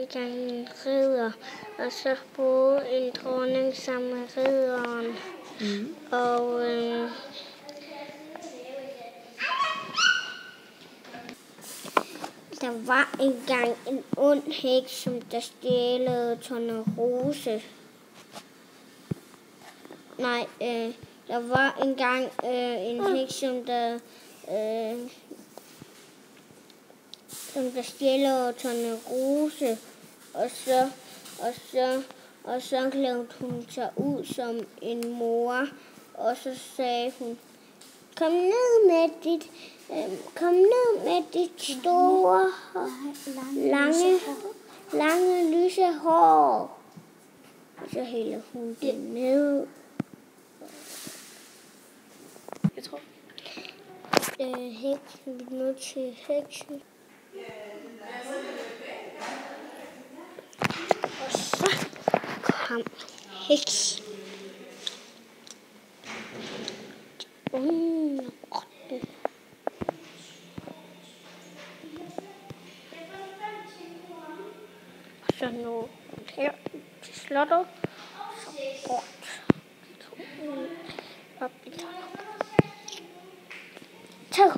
engang en ridder, og så boede en dronning sammen med ridderen. Og der var engang en ond heks, som der stjælede Tornerose. Nej, der var engang en heks, som der stjælede Tornerose, og så klædte hun sig ud som en mor, og så sagde hun, kom ned med dit store, lange, lyse hår. Og så hælder hun det ned. Jeg tror. Heksen blev nødt til heksen. Og så kom heksen. Og så nu her til slottet. Så bort. Op i slottet. Tag.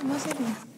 Må jeg se den?